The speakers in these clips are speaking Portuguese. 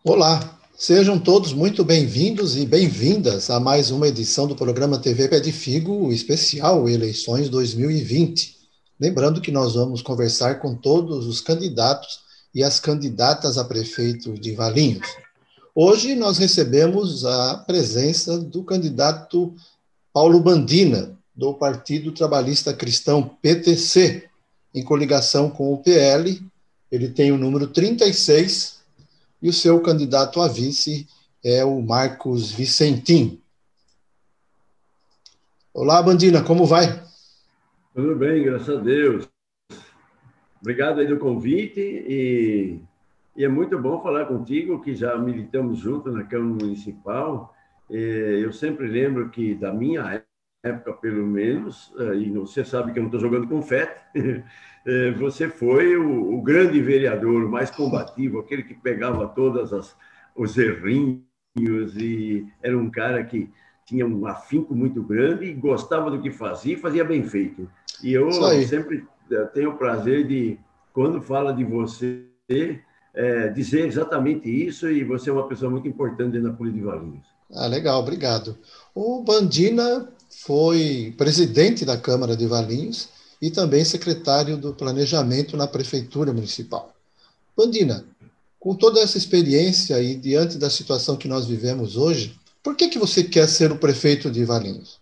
Olá, sejam todos muito bem-vindos e bem-vindas a mais uma edição do programa TV Pé de Figo especial Eleições 2020. Lembrando que nós vamos conversar com todos os candidatos e as candidatas a prefeito de Valinhos. Hoje nós recebemos a presença do candidato Paulo Bandina, do Partido Trabalhista Cristão PTC, em coligação com o PL. Ele tem o número 36 e o seu candidato a vice é o Marcos Vicentim. Olá, Bandina, como vai? Tudo bem, graças a Deus. Obrigado aí do convite e é muito bom falar contigo, que já militamos juntos na Câmara Municipal. Eu sempre lembro que da minha época, pelo menos, e você sabe que eu não estou jogando confete, você foi o grande vereador, o mais combativo, aquele que pegava os errinhos e era um cara que tinha um afinco muito grande e gostava do que fazia e fazia bem feito. E Isso eu aí. sempre tenho o prazer de, quando fala de você, dizer exatamente isso, e você é uma pessoa muito importante dentro da política de Valinhos. Ah, legal, obrigado. O Bandina foi presidente da Câmara de Valinhos e também secretário do Planejamento na Prefeitura Municipal. Bandina, com toda essa experiência e diante da situação que nós vivemos hoje, por que você quer ser o prefeito de Valinhos?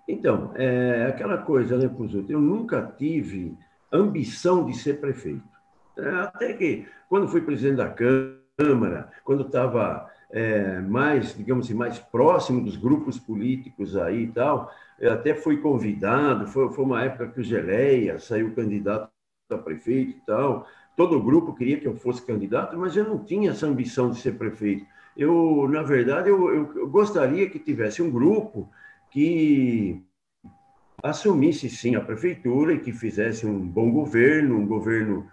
Então, é aquela coisa, né, Puzuto? Eu nunca tive ambição de ser prefeito. Até que, quando fui presidente da Câmara, quando estava mais, digamos assim, mais próximo dos grupos políticos aí e tal, eu até fui convidado, foi uma época que o Geleia saiu candidato a prefeito e tal, todo o grupo queria que eu fosse candidato, mas eu não tinha essa ambição de ser prefeito. Na verdade, eu gostaria que tivesse um grupo que assumisse, sim, a prefeitura e que fizesse um bom governo, um governo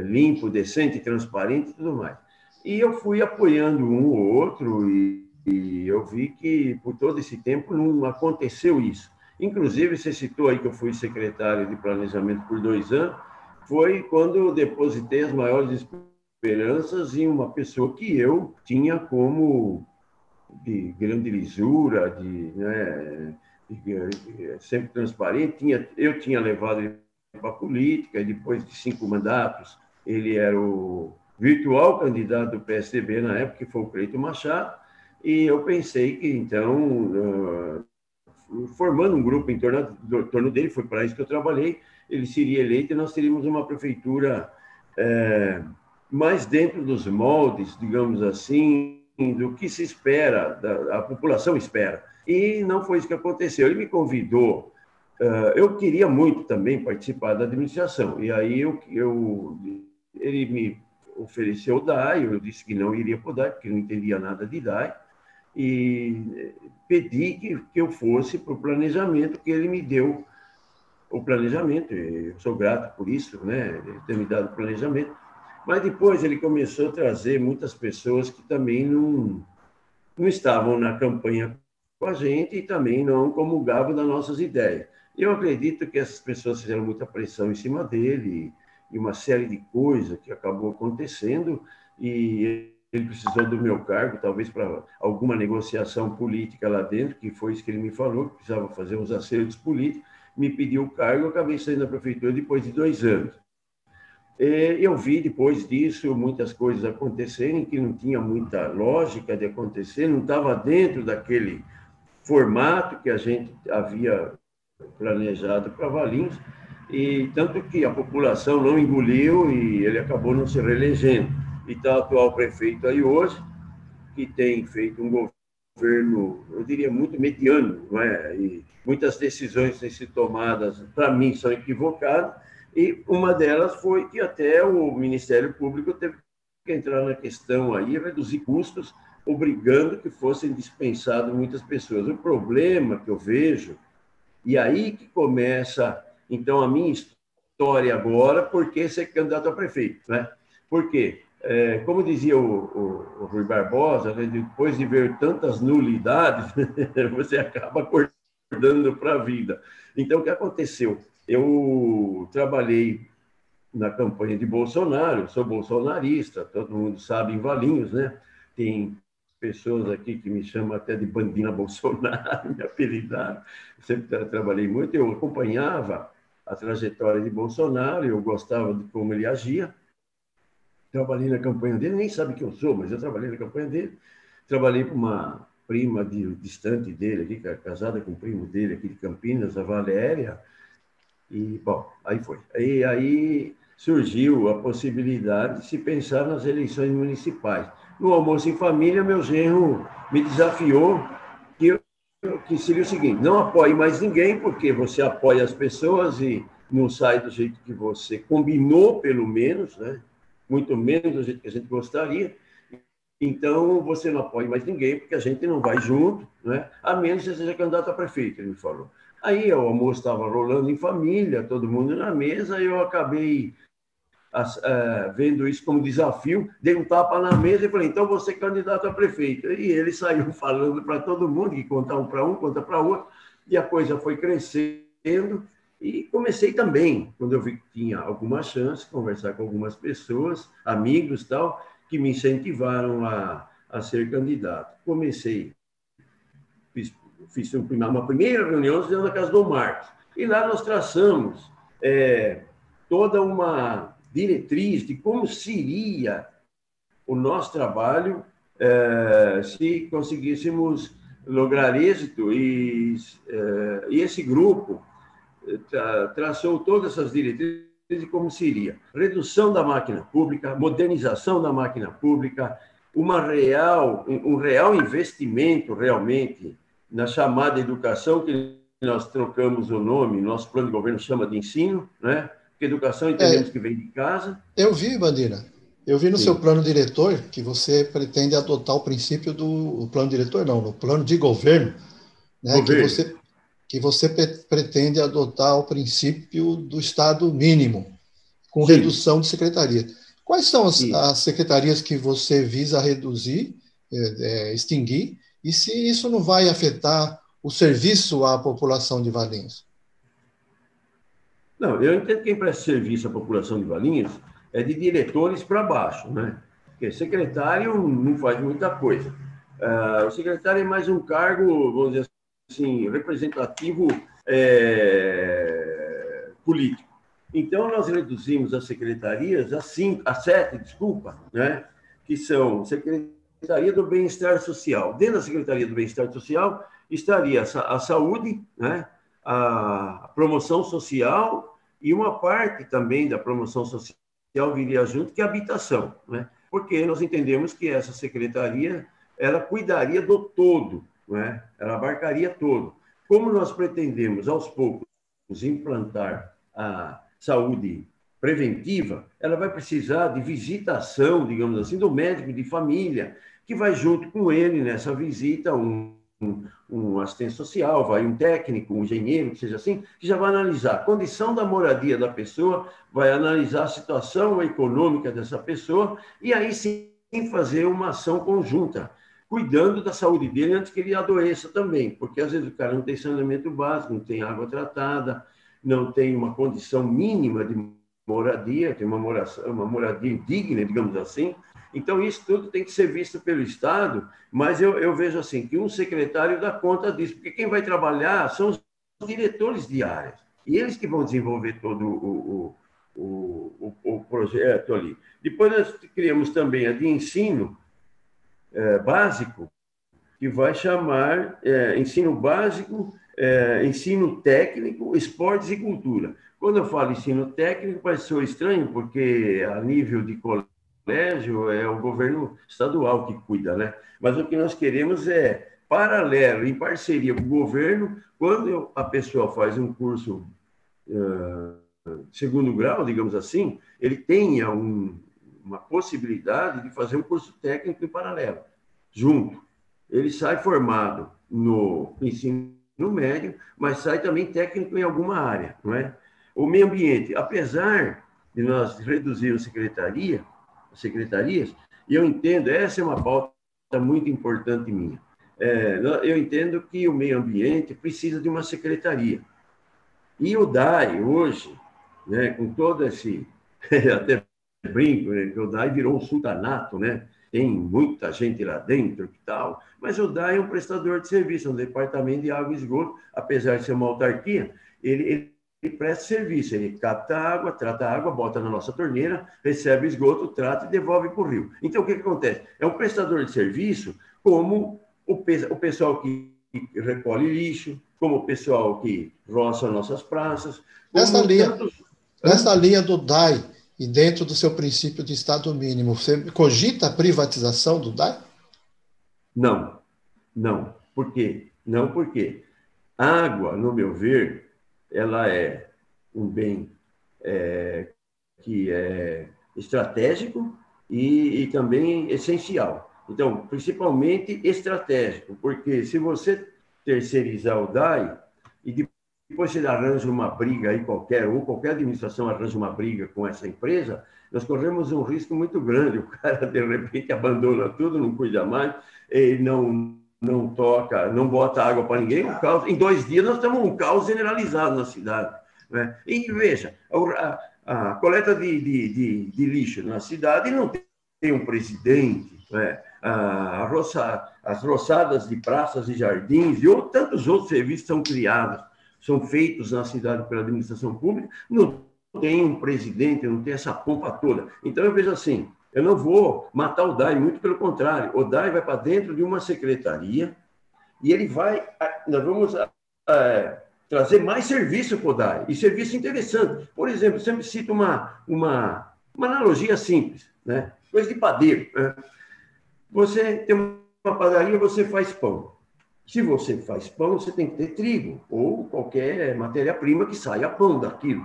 limpo, decente, transparente e tudo mais. E eu fui apoiando um ou outro e eu vi que, por todo esse tempo, não aconteceu isso. Inclusive, você citou aí que eu fui secretário de Planejamento por 2 anos, foi quando eu depositei as maiores esperanças em uma pessoa que eu tinha como de grande lisura, sempre transparente. Eu tinha levado ele para a política, e depois de 5 mandatos, ele era o virtual candidato do PSDB na época, que foi o Cleiton Machado, e eu pensei que, então, formando um grupo em torno dele, foi para isso que eu trabalhei, ele seria eleito e nós teríamos uma prefeitura mais dentro dos moldes, digamos assim, do que se espera, a população espera. E não foi isso que aconteceu. Ele me convidou, eu queria muito também participar da administração, e aí ele me ofereceu o DAI, eu disse que não iria para o DAI, porque não entendia nada de DAI, e pedi que eu fosse para o planejamento, que ele me deu o planejamento, eu sou grato por isso, né, ele ter me dado o planejamento. Mas depois ele começou a trazer muitas pessoas que também não estavam na campanha com a gente e também não comungavam das nossas ideias. Eu acredito que essas pessoas fizeram muita pressão em cima dele e uma série de coisas que acabou acontecendo, e ele precisou do meu cargo, talvez para alguma negociação política lá dentro, que foi isso que ele me falou, que precisava fazer uns acertos políticos, me pediu o cargo, eu acabei saindo da prefeitura depois de 2 anos. Eu vi, depois disso, muitas coisas acontecerem que não tinha muita lógica de acontecer, não estava dentro daquele formato que a gente havia planejado para Valinhos, e tanto que a população não engoliu e ele acabou não se reelegendo. E está o atual prefeito aí hoje, que tem feito um governo, eu diria, muito mediano, não é? E muitas decisões têm sido tomadas, para mim, são equivocadas, e uma delas foi que até o Ministério Público teve que entrar na questão aí, reduzir custos, obrigando que fossem dispensadas muitas pessoas. O problema que eu vejo, e aí que começa, então, a minha história agora, por que ser candidato a prefeito, né? Por quê? Como dizia o Rui Barbosa, né, depois de ver tantas nulidades, você acaba acordando para a vida. Então, o que aconteceu? Eu trabalhei na campanha de Bolsonaro, eu sou bolsonarista, todo mundo sabe em Valinhos, né? Tem pessoas aqui que me chamam até de Bandina Bolsonaro, me apelidaram. Eu sempre trabalhei muito, eu acompanhava a trajetória de Bolsonaro, eu gostava de como ele agia. Trabalhei na campanha dele, nem sabe quem eu sou, mas eu trabalhei na campanha dele. Trabalhei com uma prima distante dele, aqui, casada com um primo dele aqui de Campinas, a Valéria. E, bom, aí foi. Aí surgiu a possibilidade de se pensar nas eleições municipais. No almoço em família, meu genro me desafiou que seria o seguinte: não apoie mais ninguém, porque você apoia as pessoas e não sai do jeito que você combinou, pelo menos, né? Muito menos do jeito que a gente gostaria. Então, você não apoia mais ninguém, porque a gente não vai junto, né? A menos que você seja candidato a prefeito, ele me falou. Aí o almoço estava rolando em família, todo mundo na mesa, e eu acabei vendo isso como desafio, dei um tapa na mesa e falei, então você é candidato a prefeito. E ele saiu falando para todo mundo, que conta um para um, conta para outro, e a coisa foi crescendo, e comecei também, quando eu vi que tinha alguma chance, conversar com algumas pessoas, amigos tal, que me incentivaram a ser candidato. Comecei, fiz uma primeira reunião dentro da casa do Marcos, e lá nós traçamos toda uma diretriz de como seria o nosso trabalho se conseguíssemos lograr êxito. E esse grupo traçou todas essas diretrizes de como seria redução da máquina pública, modernização da máquina pública, um real investimento realmente na chamada educação, que nós trocamos o nome, nosso plano de governo chama de ensino, né? Porque educação entendemos que vem de casa. Eu vi, Bandina, eu vi no Sim. seu plano diretor que você pretende adotar o princípio do plano diretor, não, no plano de governo, né? Que você pretende adotar o princípio do Estado mínimo, com Sim. redução de secretaria. Quais são as secretarias que você visa reduzir, extinguir, e se isso não vai afetar o serviço à população de Valinhos? Não, eu entendo que quem presta serviço à população de Valinhos é de diretores para baixo, né? Porque secretário não faz muita coisa. O secretário é mais um cargo, vamos dizer assim, representativo político. Então, nós reduzimos as secretarias a 7, né? Que são Secretaria do Bem-Estar Social. Dentro da Secretaria do Bem-Estar Social estaria a saúde, né? A promoção social, e uma parte também da promoção social viria junto, que é a habitação, né? Porque nós entendemos que essa secretaria ela cuidaria do todo, né? Ela abarcaria todo. Como nós pretendemos, aos poucos, implantar a saúde preventiva, ela vai precisar de visitação, digamos assim, do médico de família, que vai junto com ele nessa visita, um assistente social, vai um técnico, um engenheiro, que seja assim, que já vai analisar a condição da moradia da pessoa, vai analisar a situação econômica dessa pessoa, e aí sim fazer uma ação conjunta, cuidando da saúde dele antes que ele adoeça também, porque às vezes o cara não tem saneamento básico, não tem água tratada, não tem uma condição mínima de moradia, tem uma moradia indigna, digamos assim. Então, isso tudo tem que ser visto pelo Estado, mas eu vejo assim, que um secretário dá conta disso, porque quem vai trabalhar são os diretores de áreas, e eles que vão desenvolver todo o projeto ali. Depois nós criamos também a de ensino básico, que vai chamar ensino básico, ensino técnico, esportes e cultura. Quando eu falo ensino técnico, parece ser estranho, porque a nível de colégio é o governo estadual que cuida, né? Mas o que nós queremos é paralelo, em parceria com o governo, quando a pessoa faz um curso segundo grau, digamos assim, ele tenha uma possibilidade de fazer um curso técnico em paralelo, junto. Ele sai formado no ensino médio, mas sai também técnico em alguma área, não é? O meio ambiente, apesar de nós reduzirmos secretarias, e eu entendo, essa é uma pauta muito importante minha, eu entendo que o meio ambiente precisa de uma secretaria. E o DAE, hoje, né, com todo esse até brinco, né, que o DAI virou um sultanato, né? Tem muita gente lá dentro e tal, mas o DAI é um prestador de serviço, um departamento de água e esgoto, apesar de ser uma autarquia, ele presta serviço, ele capta a água, trata a água, bota na nossa torneira, recebe o esgoto, trata e devolve para o rio. Então, o que acontece? É um prestador de serviço como o pessoal que recolhe lixo, como o pessoal que roça nossas praças, Nessa como linha, tantos... nessa linha do DAI, e dentro do seu princípio de Estado mínimo, você cogita a privatização do DAI? Não, não. Por quê? Não, porque a água, no meu ver, ela é um bem que é estratégico e também essencial. Então, principalmente estratégico, porque se você terceirizar o DAI e depois você arranja uma briga aí qualquer, ou qualquer administração arranja uma briga com essa empresa, nós corremos um risco muito grande. O cara, de repente, abandona tudo, não cuida mais, ele não toca, não bota água para ninguém. Um caos. Em 2 dias, nós temos um caos generalizado na cidade. Né? E veja, a coleta de lixo na cidade não tem um presidente, né? As roçadas de praças e jardins e tantos outros serviços são criados, são feitos na cidade pela administração pública, não tem um presidente, não tem essa pompa toda. Então, eu vejo assim, eu não vou matar o DAI, muito pelo contrário, o DAI vai para dentro de uma secretaria e ele vai, nós vamos trazer mais serviço para o DAI, e serviço interessante. Por exemplo, eu sempre cito uma analogia simples, né? Coisa de padeiro. Né? Você tem uma padaria, você faz pão. Se você faz pão, você tem que ter trigo, ou qualquer matéria-prima que saia pão daquilo.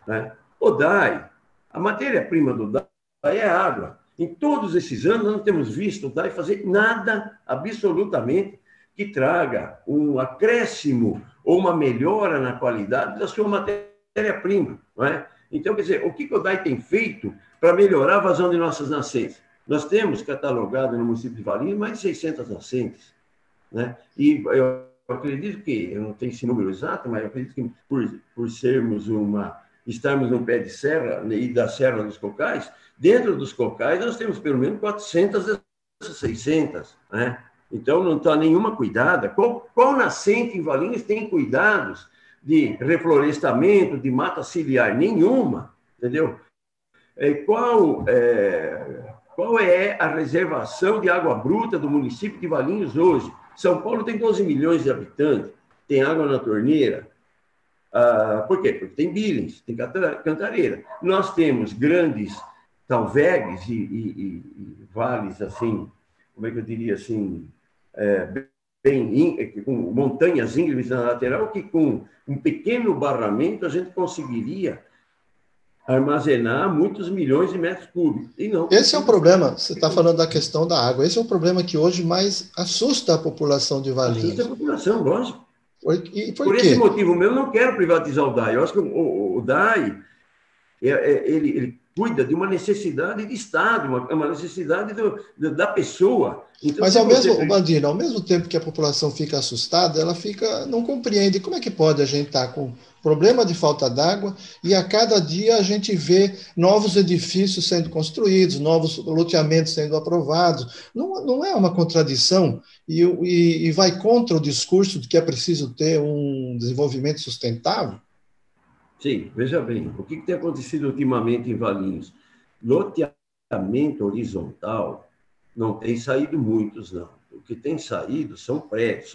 Né? O DAI, a matéria-prima do DAI é água. Em todos esses anos, nós não temos visto o DAI fazer nada, absolutamente, que traga um acréscimo ou uma melhora na qualidade da sua matéria-prima. Não é? Então, quer dizer, o que o DAI tem feito para melhorar a vazão de nossas nascentes? Nós temos catalogado no município de Valinhos mais de 600 nascentes. Né? E eu acredito que, eu não tenho esse número exato, mas eu acredito que por estarmos no pé de serra e da Serra dos Cocais, dentro dos cocais nós temos pelo menos 400 dessas 600. Né? Então, não está nenhuma cuidada. Qual nascente em Valinhos tem cuidados de reflorestamento, de mata ciliar? Nenhuma, entendeu? Qual é a reservação de água bruta do município de Valinhos hoje? São Paulo tem 12 milhões de habitantes, tem água na torneira. Por quê? Porque tem Billings, tem Cantareira. Nós temos grandes talvegues e vales, assim, como é que eu diria assim, com montanhas íngremes na lateral, que com um pequeno barramento a gente conseguiria armazenar muitos milhões de metros cúbicos. E não. Esse é o problema, você está falando da questão da água, esse é o problema que hoje mais assusta a população de Valinhos. Assusta a população, lógico. Por esse motivo mesmo, eu não quero privatizar o DAI. Eu acho que o DAI, ele cuida de uma necessidade de Estado, uma necessidade da pessoa. Então, mas, Bandino, ao mesmo tempo que a população fica assustada, ela não compreende como é que pode a gente estar com problema de falta d'água e a cada dia a gente vê novos edifícios sendo construídos, novos loteamentos sendo aprovados. Não é uma contradição e vai contra o discurso de que é preciso ter um desenvolvimento sustentável? Sim, veja bem, o que tem acontecido ultimamente em Valinhos? Loteamento horizontal não tem saído muitos, não. O que tem saído são prédios,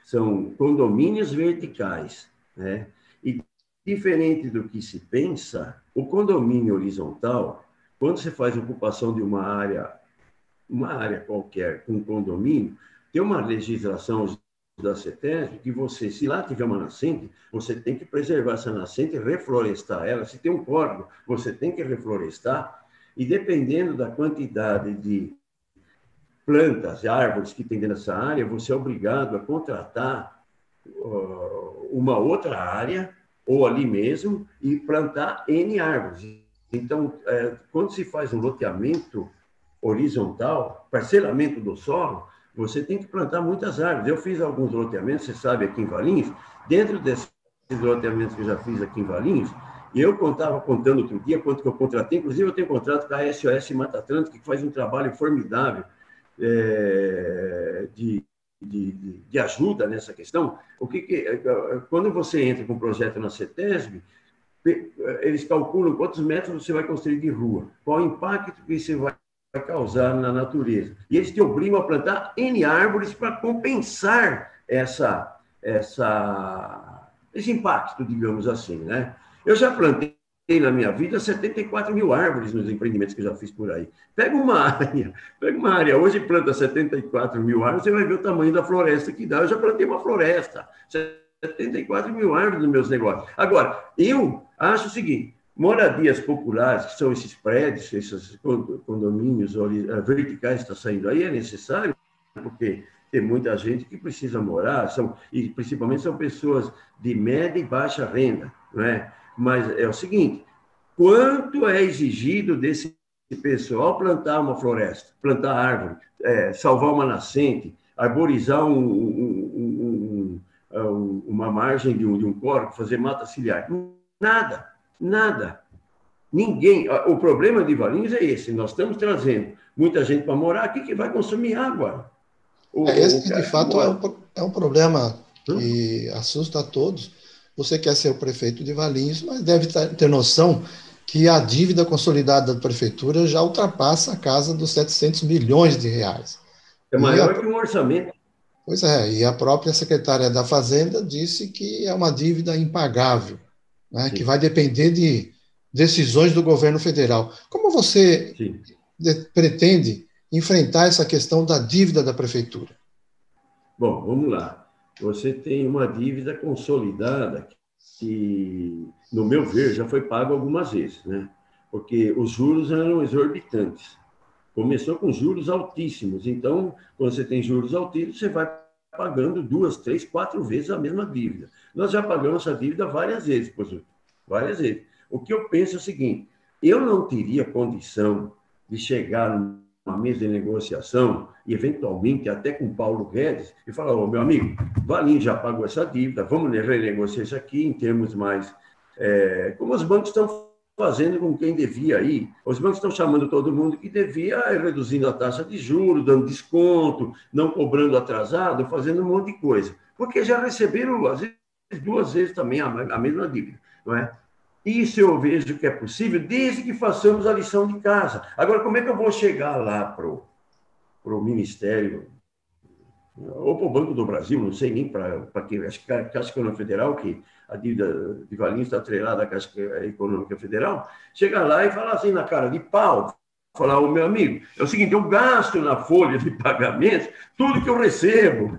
são condomínios verticais. Né? E, diferente do que se pensa, o condomínio horizontal, quando você faz ocupação de uma área qualquer com condomínio, tem uma legislação da CETESB que você, se lá tiver uma nascente, você tem que preservar essa nascente e reflorestar ela. Se tem um córrego, você tem que reflorestar. E dependendo da quantidade de plantas e árvores que tem dentro dessa área, você é obrigado a contratar uma outra área, ou ali mesmo, e plantar N árvores. Então, quando se faz um loteamento horizontal, parcelamento do solo, você tem que plantar muitas árvores. Eu fiz alguns loteamentos, você sabe, aqui em Valinhos. Dentro desses loteamentos que eu já fiz aqui em Valinhos, E eu estava contando outro dia quanto que eu contratei, inclusive eu tenho contrato com a SOS Mata Atlântica, que faz um trabalho formidável de ajuda nessa questão. Quando você entra com um projeto na CETESB, eles calculam quantos metros você vai construir de rua, qual o impacto que você vai causar na natureza. E eles te obrigam a plantar N árvores para compensar esse impacto, digamos assim, né? Eu já plantei na minha vida 74 mil árvores nos empreendimentos que eu já fiz por aí. Pega uma área hoje planta 74 mil árvores, você vai ver o tamanho da floresta que dá. Eu já plantei uma floresta, 74 mil árvores nos meus negócios. Agora, eu acho o seguinte, moradias populares, que são esses prédios, esses condomínios verticais que estão saindo aí, é necessário, porque tem muita gente que precisa morar, e principalmente são pessoas de média e baixa renda, não é? Mas é o seguinte, quanto é exigido desse pessoal plantar uma floresta, plantar árvore, salvar uma nascente, arborizar uma margem de um córrego, fazer mata ciliar? Nada, nada. Ninguém. O problema de Valinhos é esse, nós estamos trazendo muita gente para morar aqui que vai consumir água. Esse, de fato, é um problema que assusta a todos. Você quer ser o prefeito de Valinhos, mas deve ter noção que a dívida consolidada da prefeitura já ultrapassa a casa dos 700 milhões de reais. É maior que um orçamento. Pois é, e a própria secretária da Fazenda disse que é uma dívida impagável, né, que vai depender de decisões do governo federal. Como você pretende enfrentar essa questão da dívida da prefeitura? Bom, vamos lá. Você tem uma dívida consolidada que, no meu ver, já foi paga algumas vezes, né? Porque os juros eram exorbitantes. Começou com juros altíssimos. Então, quando você tem juros altíssimos, você vai pagando 2, 3, 4 vezes a mesma dívida. Nós já pagamos essa dívida várias vezes, professor. Várias vezes. O que eu penso é o seguinte, eu não teria condição de chegar numa mesa de negociação e, eventualmente, até com Paulo Guedes, e falar, meu amigo, Valinhos já pagou essa dívida, vamos renegociar isso aqui em termos mais... como os bancos estão fazendo com quem devia aí. Os bancos estão chamando todo mundo que devia, reduzindo a taxa de juros, dando desconto, não cobrando atrasado, fazendo um monte de coisa. Porque já receberam, às vezes, 2 vezes também a mesma dívida, não é? Isso eu vejo que é possível desde que façamos a lição de casa. Agora, como é que eu vou chegar lá para o Ministério ou para o Banco do Brasil, não sei nem para quem, acho que a Caixa Econômica Federal, que a dívida de Valinhos está atrelada à Caixa Econômica Federal, chegar lá e falar assim na cara de pau, falar, meu amigo, é o seguinte, eu gasto na folha de pagamentos tudo que eu recebo,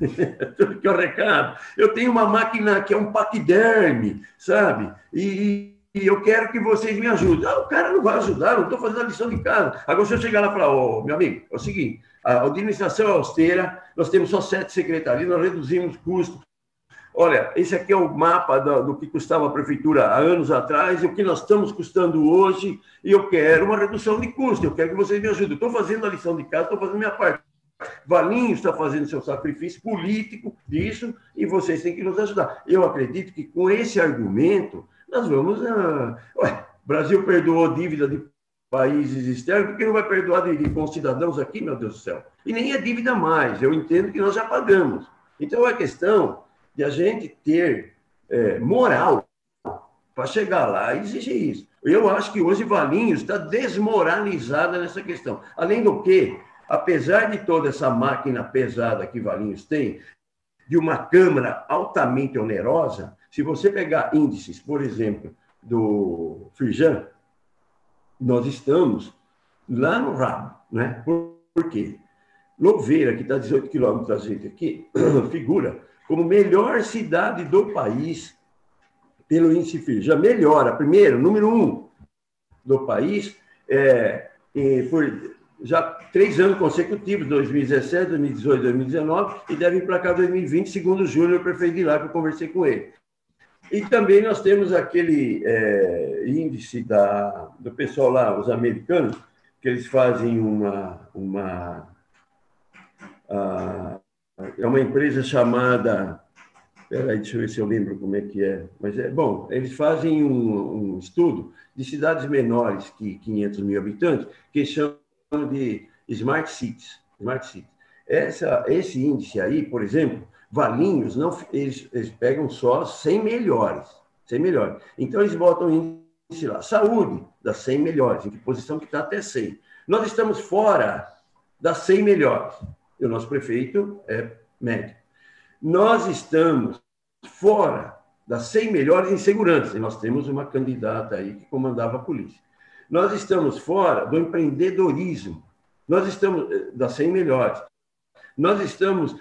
tudo que eu arrecado. Eu tenho uma máquina que é um paquiderme, sabe? E eu quero que vocês me ajudem. O cara não vai ajudar, não estou fazendo a lição de casa. Agora, se eu chegar lá e falar, meu amigo, é o seguinte, a administração é austera, nós temos só 7 secretarias, nós reduzimos custos. Olha, esse aqui é o mapa do que custava a prefeitura há anos atrás e o que nós estamos custando hoje, e eu quero uma redução de custo, eu quero que vocês me ajudem. Estou fazendo a lição de casa, estou fazendo a minha parte. Valinhos está fazendo seu sacrifício político disso e vocês têm que nos ajudar. Eu acredito que com esse argumento nós vamos... Brasil perdoou dívida de países externos, por que não vai perdoar de concidadãos aqui, meu Deus do céu? E nem é dívida mais, eu entendo que nós já pagamos. Então, é questão de a gente ter moral para chegar lá e exigir isso. Eu acho que hoje Valinhos está desmoralizada nessa questão. Além do que, apesar de toda essa máquina pesada que Valinhos tem, de uma Câmara altamente onerosa, se você pegar índices, por exemplo, do Firjan, nós estamos lá no rabo, né? Por quê? Louveira, que está a 18 quilômetros da gente aqui, figura como melhor cidade do país pelo índice Firjan. Melhora, primeiro, número 1 do país, por já 3 anos consecutivos, 2017, 2018, 2019, e deve ir para cá 2020, segundo o Júnior, prefeito de lá, que eu conversei com ele. E também nós temos aquele índice do pessoal lá, os americanos, que eles fazem é uma empresa chamada Peraí, deixa eu ver se eu lembro como é que é. Mas é bom, eles fazem um estudo de cidades menores que 500 mil habitantes, que chamam de Smart Cities. Smart Cities. Esse índice aí, por exemplo, Valinhos, não, eles pegam só 100 melhores. 100 melhores. Então, eles botam índice lá. Saúde, das 100 melhores, em que posição que está até 100. Nós estamos fora das 100 melhores. E o nosso prefeito é médico. Nós estamos fora das 100 melhores em segurança, e nós temos uma candidata aí que comandava a polícia. Nós estamos fora do empreendedorismo, nós estamos das 100 melhores. Nós estamos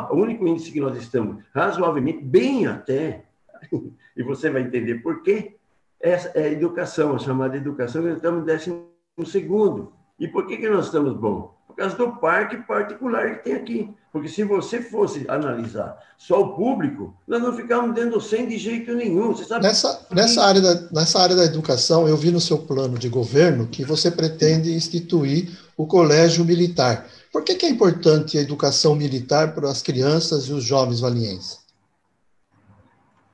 o único índice que nós estamos razoavelmente bem até, e você vai entender por quê, é a educação, a chamada educação, nós estamos em 12º. E por que nós estamos bom? Por causa do parque particular que tem aqui. Porque se você fosse analisar só o público, nós não ficávamos dentro do 100 de jeito nenhum. Você sabe nessa área da educação, eu vi no seu plano de governo que você pretende instituir o colégio militar. Por que é importante a educação militar para as crianças e os jovens valienses?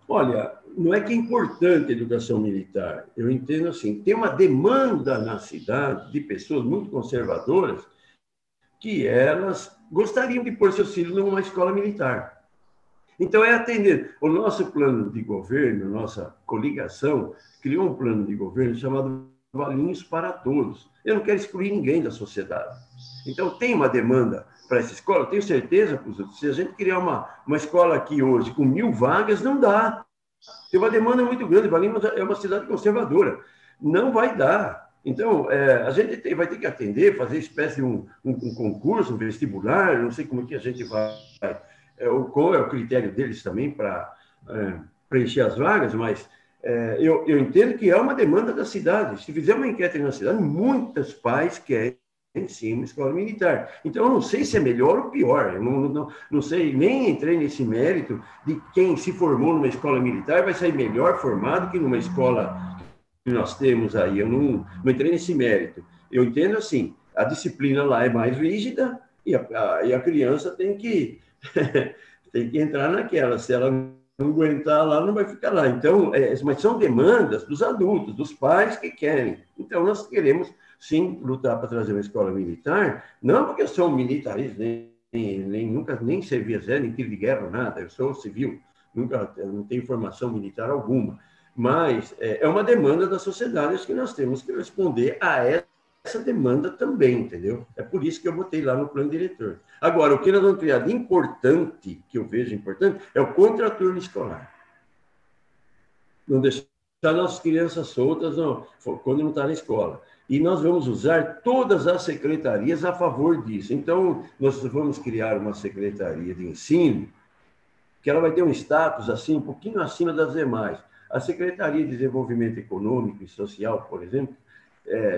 Olha, não é que é importante a educação militar. Eu entendo assim, tem uma demanda na cidade de pessoas muito conservadoras que elas gostariam de pôr seus filhos numa escola militar. Então, é atender. O nosso plano de governo, nossa coligação, criou um plano de governo chamado Valinhos para Todos. Eu não quero excluir ninguém da sociedade. Então, tem uma demanda para essa escola, eu tenho certeza, se a gente criar uma escola aqui hoje com 1.000 vagas, não dá. Tem uma demanda muito grande. Valinhos é uma cidade conservadora. Não vai dar. Então, a gente vai ter que atender, fazer espécie de um concurso, um vestibular, não sei como é que a gente vai, qual é o critério deles também para preencher as vagas, mas eu entendo que é uma demanda da cidade. Se fizer uma enquete na cidade, muitos pais querem sim uma escola militar. Então, eu não sei se é melhor ou pior, eu não sei, nem entrei nesse mérito de quem se formou numa escola militar vai sair melhor formado que numa escola que nós temos aí. Eu não entrei nesse mérito. Eu entendo assim, a disciplina lá é mais rígida e a criança tem que entrar naquela. Se ela não aguentar lá, não vai ficar lá. Então, mas são demandas dos adultos, dos pais que querem. Então, nós queremos, sim, lutar para trazer uma escola militar, não porque eu sou um militarista, nunca nem servi exército, nem tiro de guerra, nada. Eu sou civil, não tenho formação militar alguma. Mas é uma demanda da sociedade que nós temos que responder a essa demanda também, entendeu? É por isso que eu botei lá no plano diretor. Agora, o que nós vamos criar de importante, que eu vejo importante, é o contraturno escolar. Não deixar nossas crianças soltas quando não está na escola. E nós vamos usar todas as secretarias a favor disso. Então, nós vamos criar uma secretaria de ensino, que ela vai ter um status assim, um pouquinho acima das demais. A Secretaria de Desenvolvimento Econômico e Social, por exemplo,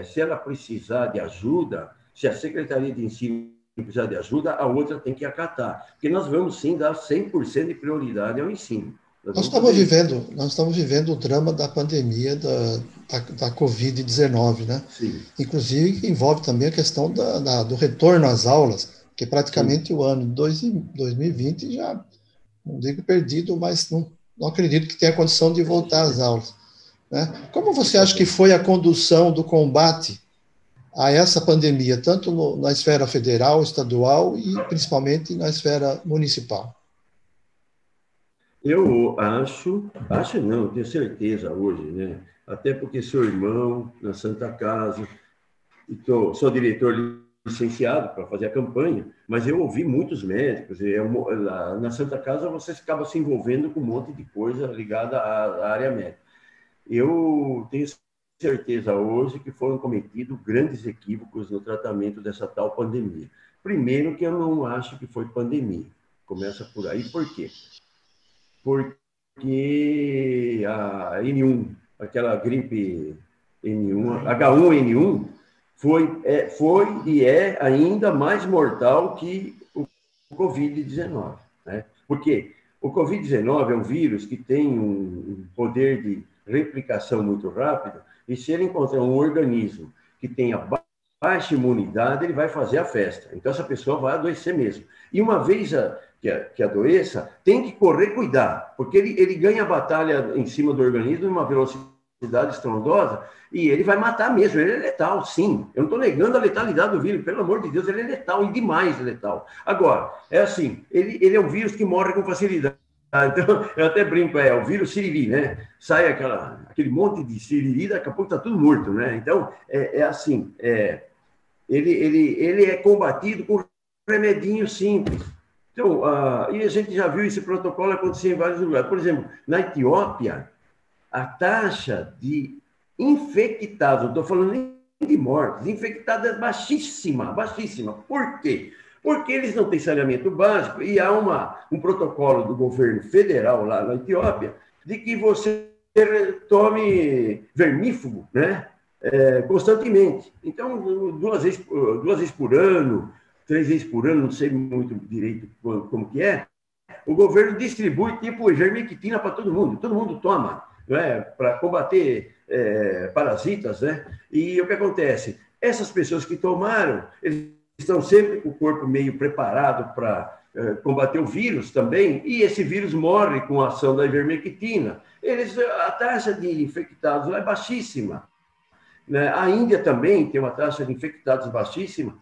se ela precisar de ajuda, se a Secretaria de Ensino precisar de ajuda, a outra tem que acatar. Porque nós vamos, sim, dar 100% de prioridade ao ensino. Nós estamos vivendo o drama da pandemia da Covid-19, né? Sim. Inclusive, que envolve também a questão do retorno às aulas, que praticamente o ano de 2020 já, não digo perdido, mas não acredito que tenha condição de voltar às aulas, né? Como você acha que foi a condução do combate a essa pandemia, tanto na esfera federal, estadual e principalmente na esfera municipal? Eu acho não, tenho certeza hoje, né? Até porque sou irmão na Santa Casa, e sou diretor licenciado para fazer a campanha, mas eu ouvi muitos médicos, na Santa Casa você acaba se envolvendo com um monte de coisa ligada à área médica. Eu tenho certeza hoje que foram cometidos grandes equívocos no tratamento dessa tal pandemia. Primeiro que eu não acho que foi pandemia. Começa por aí, por quê? Porque a N1, aquela gripe N1, H1N1, foi e é ainda mais mortal que o Covid-19, né? Porque o Covid-19 é um vírus que tem um poder de replicação muito rápido, e se ele encontrar um organismo que tenha baixa imunidade, ele vai fazer a festa. Então, essa pessoa vai adoecer mesmo. E uma vez que a doença, tem que correr cuidar, porque ele ganha a batalha em cima do organismo numa velocidade estrondosa e ele vai matar mesmo, ele é letal, sim. Eu não estou negando a letalidade do vírus, pelo amor de Deus, ele é letal e demais letal. Agora, é assim, ele é um vírus que morre com facilidade. Então, eu até brinco, é o vírus siriri, né? Sai aquele monte de siriri, daqui a pouco está tudo morto, né? Então, assim, ele é combatido com remedinho simples. Então, e a gente já viu esse protocolo acontecer em vários lugares. Por exemplo, na Etiópia, a taxa de infectados, não estou falando nem de mortes, infectados é baixíssima, baixíssima. Por quê? Porque eles não têm saneamento básico e há um protocolo do governo federal lá na Etiópia de que você tome vermífugo, né? Constantemente. Então, duas vezes por ano, 3 vezes por ano, não sei muito direito como que é, o governo distribui tipo ivermectina para todo mundo toma, né, para combater parasitas, né? E o que acontece? Essas pessoas que tomaram, eles estão sempre com o corpo meio preparado para combater o vírus também, e esse vírus morre com a ação da ivermectina. A taxa de infectados lá é baixíssima. Né? A Índia também tem uma taxa de infectados baixíssima.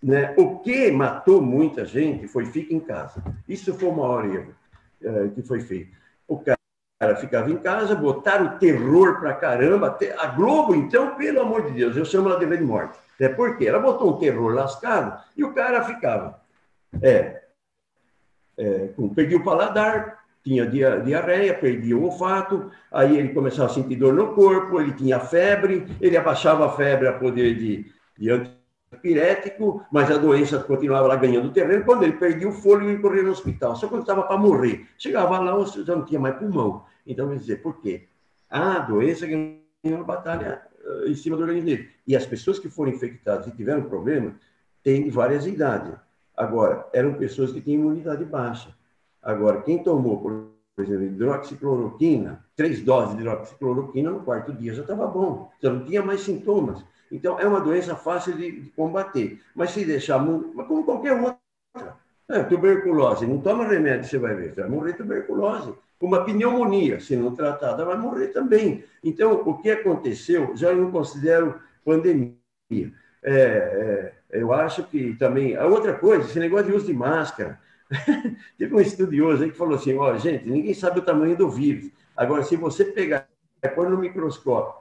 Né? O que matou muita gente foi fica em casa. Isso foi o maior erro que foi feito. O cara ficava em casa, botaram terror pra caramba. A Globo, então, pelo amor de Deus, eu chamo ela de de morte. Por quê? Ela botou um terror lascado e o cara ficava. Perdia o paladar, tinha diarreia, perdia o olfato, aí ele começava a sentir dor no corpo, ele tinha febre, ele abaixava a febre a poder de antipirético, mas a doença continuava lá ganhando terreno. Quando ele perdia o fôlego, ele corria no hospital. Só quando estava para morrer. Chegava lá, já não tinha mais pulmão. Então, quer dizer, por quê? A doença ganhou uma batalha em cima do organismo dele. E as pessoas que foram infectadas e tiveram problema, têm de várias idades. Agora, eram pessoas que tinham imunidade baixa. Agora, quem tomou, por exemplo, hidroxicloroquina, 3 doses de hidroxicloroquina, no 4º dia já estava bom, já não tinha mais sintomas. Então, é uma doença fácil de combater. Mas se deixar, como qualquer outra, tuberculose, não toma remédio, você vai ver, você vai morrer de tuberculose. Uma pneumonia, se não tratada, vai morrer também. Então, o que aconteceu, já não considero pandemia. Eu acho que também... A outra coisa, esse negócio de uso de máscara. Teve um estudioso aí que falou assim, gente, ninguém sabe o tamanho do vírus. Agora, se você pegar e pôr no microscópio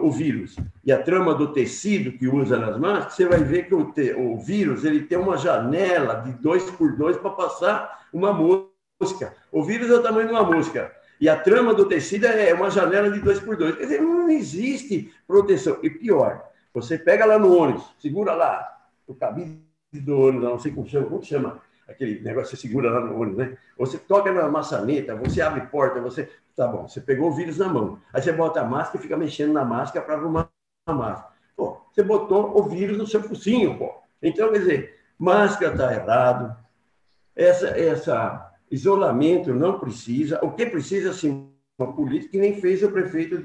o vírus e a trama do tecido que usa nas máscaras, você vai ver que o vírus ele tem uma janela de 2x2 para passar uma mosca. O vírus é o tamanho de uma mosca. E a trama do tecido é uma janela de 2x2. Quer dizer, não existe proteção. E pior, você pega lá no ônibus, segura lá o cabide do ônibus, não sei como chama aquele negócio que você segura lá no ônibus, né? Você toca na maçaneta, você abre porta, você... Tá bom, você pegou o vírus na mão. Aí você bota a máscara e fica mexendo na máscara para arrumar a máscara. Pô, você botou o vírus no seu focinho, pô. Então, quer dizer, máscara está errado. Essa isolamento não precisa. O que precisa, sim, uma política que nem fez o prefeito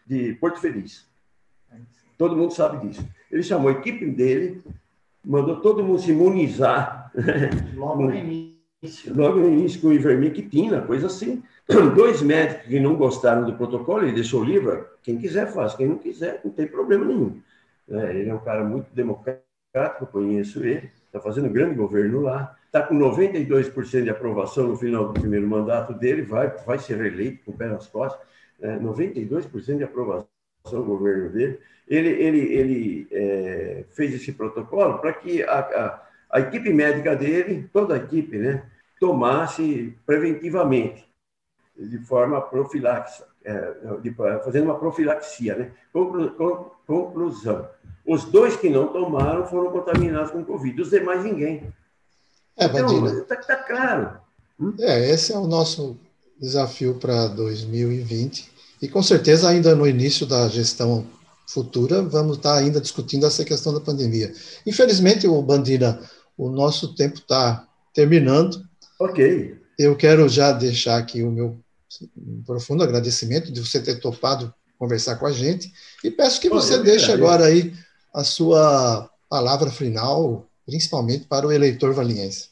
de Porto Feliz. Todo mundo sabe disso. Ele chamou a equipe dele, mandou todo mundo se imunizar. Logo no início, com ivermectina, coisa assim. 2 médicos que não gostaram do protocolo, ele deixou o livro, quem quiser faz, quem não quiser, não tem problema nenhum. Ele é um cara muito democrático, eu conheço ele, está fazendo um grande governo lá, está com 92% de aprovação no final do primeiro mandato dele, vai ser reeleito com o pé nas costas, 92% de aprovação no governo dele. Ele fez esse protocolo para que a equipe médica dele, toda a equipe, né, tomasse preventivamente, de forma profilática, fazendo uma profilaxia, né? Conclusão. Os 2 que não tomaram foram contaminados com Covid, os demais ninguém. Bandina. Então, está claro. Esse é o nosso desafio para 2020. E com certeza, ainda no início da gestão futura, vamos estar ainda discutindo essa questão da pandemia. Infelizmente, Bandina, o nosso tempo está terminando. Ok. Eu quero já deixar aqui o meu profundo agradecimento de você ter topado conversar com a gente e peço que você deixe agora aí a sua palavra final, principalmente para o eleitor valiense.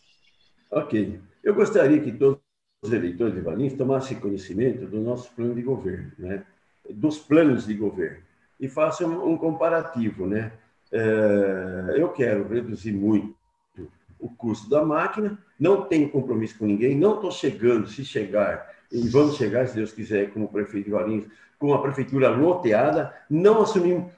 Ok. Eu gostaria que todos os eleitores de Valinhos tomassem conhecimento do nosso plano de governo, né? Dos planos de governo, e façam um comparativo, né? Eu quero reduzir muito o custo da máquina, não tenho compromisso com ninguém, não estou chegando, se chegar, e vamos chegar, se Deus quiser, como prefeito de Valinhos, com a prefeitura loteada, não assumimos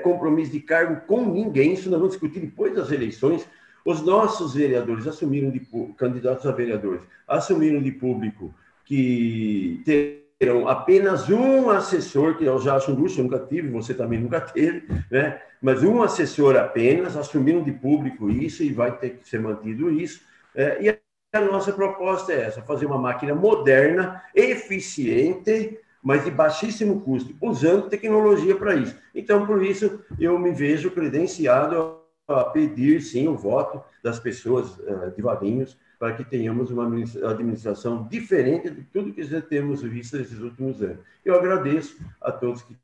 compromisso de cargo com ninguém, isso nós vamos discutir depois das eleições. Os nossos vereadores assumiram, candidatos a vereadores, assumiram de público que terão apenas um assessor, que eu já acho um luxo, eu nunca tive, você também nunca teve, né? Mas um assessor apenas, assumiram de público isso e vai ter que ser mantido isso. E a nossa proposta é essa, fazer uma máquina moderna, eficiente, mas de baixíssimo custo, usando tecnologia para isso. Então, por isso, eu me vejo credenciado a pedir, sim, o voto das pessoas de Valinhos, para que tenhamos uma administração diferente de tudo que já temos visto nesses últimos anos. Eu agradeço a todos que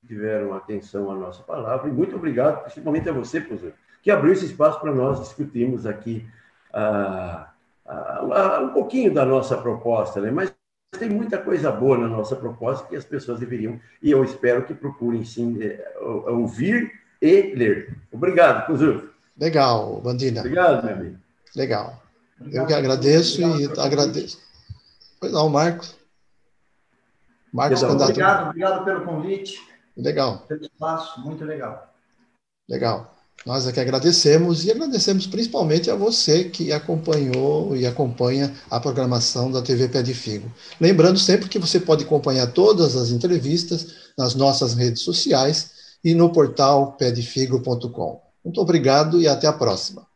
tiveram atenção à nossa palavra, e muito obrigado, principalmente a você, professor, que abriu esse espaço para nós discutirmos aqui um pouquinho da nossa proposta, né? Mas tem muita coisa boa na nossa proposta que as pessoas deveriam, e eu espero que procurem, sim, ouvir e ler. Obrigado, professor. Legal, Bandina. Obrigado, meu amigo. Legal. Eu que agradeço e agradeço. Pois não, Marcos. Marcos, candidato. Obrigado pelo convite. Legal. Pelo espaço, muito legal. Legal. Nós aqui agradecemos e agradecemos principalmente a você que acompanhou e acompanha a programação da TV Pé de Figo. Lembrando sempre que você pode acompanhar todas as entrevistas nas nossas redes sociais e no portal pedefigo.com. Muito obrigado e até a próxima.